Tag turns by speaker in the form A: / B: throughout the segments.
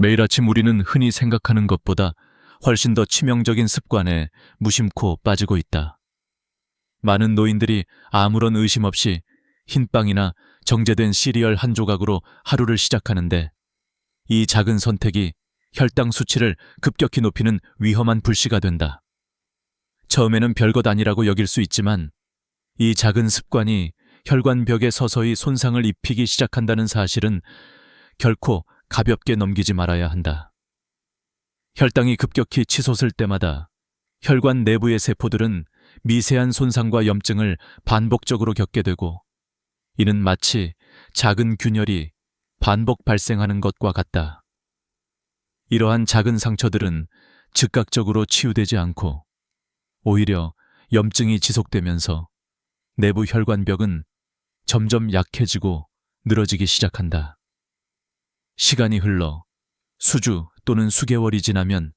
A: 매일 아침 우리는 흔히 생각하는 것보다 훨씬 더 치명적인 습관에 무심코 빠지고 있다. 많은 노인들이 아무런 의심 없이 흰빵이나 정제된 시리얼 한 조각으로 하루를 시작하는데, 이 작은 선택이 혈당 수치를 급격히 높이는 위험한 불씨가 된다. 처음에는 별것 아니라고 여길 수 있지만, 이 작은 습관이 혈관벽에 서서히 손상을 입히기 시작한다는 사실은 결코 가볍게 넘기지 말아야 한다. 혈당이 급격히 치솟을 때마다 혈관 내부의 세포들은 미세한 손상과 염증을 반복적으로 겪게 되고, 이는 마치 작은 균열이 반복 발생하는 것과 같다. 이러한 작은 상처들은 즉각적으로 치유되지 않고 오히려 염증이 지속되면서 내부 혈관벽은 점점 약해지고 늘어지기 시작한다. 시간이 흘러 수주 또는 수개월이 지나면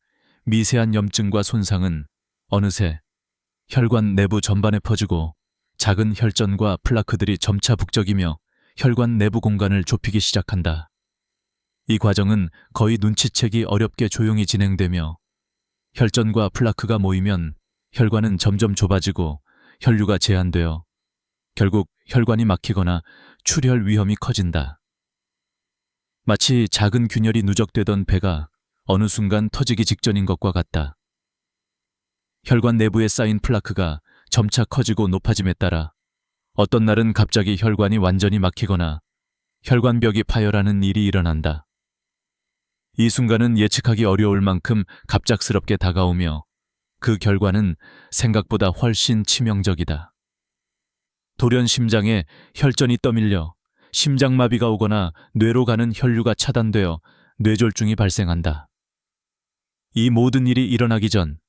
A: 미세한 염증과 손상은 어느새 혈관 내부 전반에 퍼지고, 작은 혈전과 플라크들이 점차 북적이며 혈관 내부 공간을 좁히기 시작한다. 이 과정은 거의 눈치채기 어렵게 조용히 진행되며, 혈전과 플라크가 모이면 혈관은 점점 좁아지고 혈류가 제한되어 결국 혈관이 막히거나 출혈 위험이 커진다. 마치 작은 균열이 누적되던 배가 어느 순간 터지기 직전인 것과 같다. 혈관 내부에 쌓인 플라크가 점차 커지고 높아짐에 따라 어떤 날은 갑자기 혈관이 완전히 막히거나 혈관벽이 파열하는 일이 일어난다. 이 순간은 예측하기 어려울 만큼 갑작스럽게 다가오며, 그 결과는 생각보다 훨씬 치명적이다. 돌연 심장에 혈전이 떠밀려 심장마비가 오거나 뇌로 가는 혈류가 차단되어 뇌졸중이 발생한다. 이 모든 일이 일어나기 전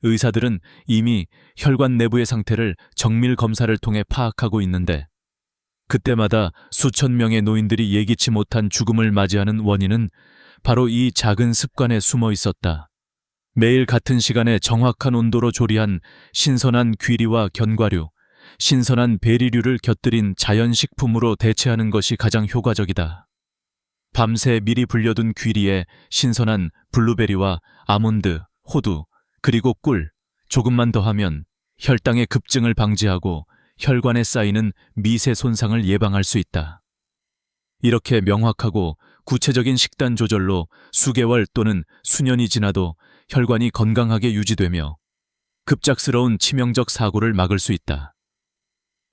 A: 의사들은 이미 혈관 내부의 상태를 정밀 검사를 통해 파악하고 있는데, 그때마다 수천 명의 노인들이 예기치 못한 죽음을 맞이하는 원인은 바로 이 작은 습관에 숨어 있었다. 매일 같은 시간에 정확한 온도로 조리한 신선한 귀리와 견과류, 신선한 베리류를 곁들인 자연식품으로 대체하는 것이 가장 효과적이다. 밤새 미리 불려둔 귀리에 신선한 블루베리와 아몬드, 호두, 그리고 꿀, 조금만 더하면 혈당의 급증을 방지하고 혈관에 쌓이는 미세 손상을 예방할 수 있다. 이렇게 명확하고 구체적인 식단 조절로 수개월 또는 수년이 지나도 혈관이 건강하게 유지되며 급작스러운 치명적 사고를 막을 수 있다.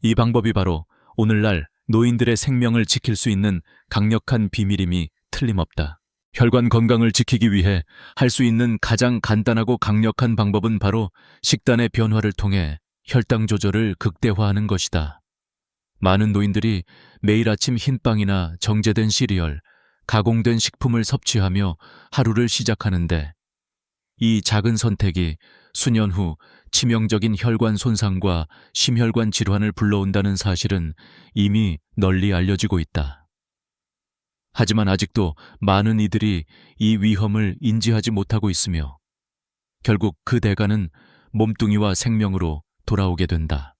A: 이 방법이 바로 오늘날 노인들의 생명을 지킬 수 있는 강력한 비밀임이 틀림없다. 혈관 건강을 지키기 위해 할 수 있는 가장 간단하고 강력한 방법은 바로 식단의 변화를 통해 혈당 조절을 극대화하는 것이다. 많은 노인들이 매일 아침 흰빵이나 정제된 시리얼, 가공된 식품을 섭취하며 하루를 시작하는데, 이 작은 선택이 수년 후 치명적인 혈관 손상과 심혈관 질환을 불러온다는 사실은 이미 널리 알려지고 있다. 하지만 아직도 많은 이들이 이 위험을 인지하지 못하고 있으며, 결국 그 대가는 몸뚱이와 생명으로 돌아오게 된다.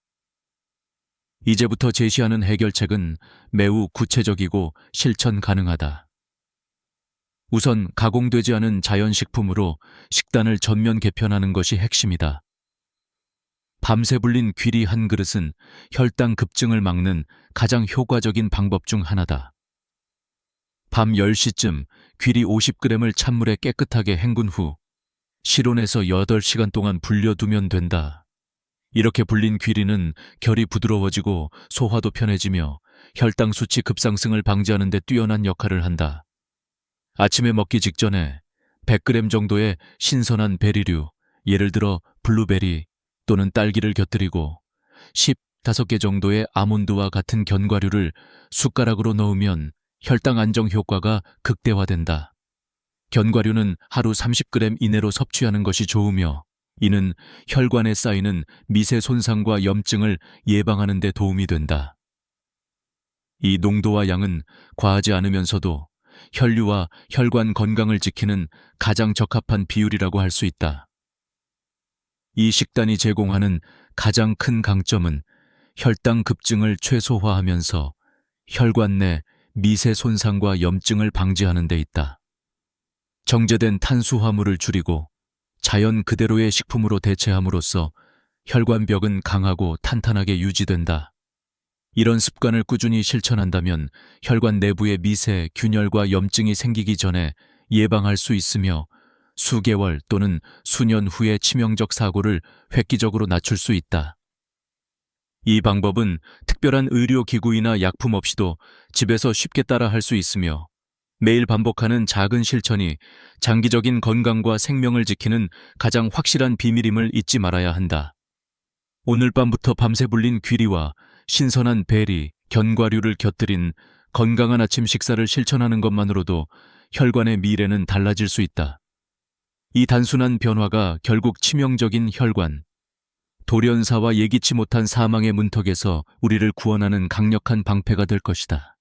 A: 이제부터 제시하는 해결책은 매우 구체적이고 실천 가능하다. 우선 가공되지 않은 자연식품으로 식단을 전면 개편하는 것이 핵심이다. 밤새 불린 귀리 한 그릇은 혈당 급증을 막는 가장 효과적인 방법 중 하나다. 밤 10시쯤 귀리 50g을 찬물에 깨끗하게 헹군 후 실온에서 8시간 동안 불려두면 된다. 이렇게 불린 귀리는 결이 부드러워지고 소화도 편해지며 혈당 수치 급상승을 방지하는 데 뛰어난 역할을 한다. 아침에 먹기 직전에 100g 정도의 신선한 베리류, 예를 들어 블루베리 또는 딸기를 곁들이고 15개 정도의 아몬드와 같은 견과류를 숟가락으로 넣으면 혈당 안정 효과가 극대화된다. 견과류는 하루 30g 이내로 섭취하는 것이 좋으며, 이는 혈관에 쌓이는 미세 손상과 염증을 예방하는 데 도움이 된다. 이 농도와 양은 과하지 않으면서도 혈류와 혈관 건강을 지키는 가장 적합한 비율이라고 할 수 있다. 이 식단이 제공하는 가장 큰 강점은 혈당 급증을 최소화하면서 혈관 내 미세 손상과 염증을 방지하는 데 있다. 정제된 탄수화물을 줄이고 자연 그대로의 식품으로 대체함으로써 혈관벽은 강하고 탄탄하게 유지된다. 이런 습관을 꾸준히 실천한다면 혈관 내부에 미세, 균열과 염증이 생기기 전에 예방할 수 있으며 수개월 또는 수년 후의 치명적 사고를 획기적으로 낮출 수 있다. 이 방법은 특별한 의료기구이나 약품 없이도 집에서 쉽게 따라 할 수 있으며 매일 반복하는 작은 실천이 장기적인 건강과 생명을 지키는 가장 확실한 비밀임을 잊지 말아야 한다. 오늘 밤부터 밤새 불린 귀리와 신선한 베리, 견과류를 곁들인 건강한 아침 식사를 실천하는 것만으로도 혈관의 미래는 달라질 수 있다. 이 단순한 변화가 결국 치명적인 혈관, 돌연사와 예기치 못한 사망의 문턱에서 우리를 구원하는 강력한 방패가 될 것이다.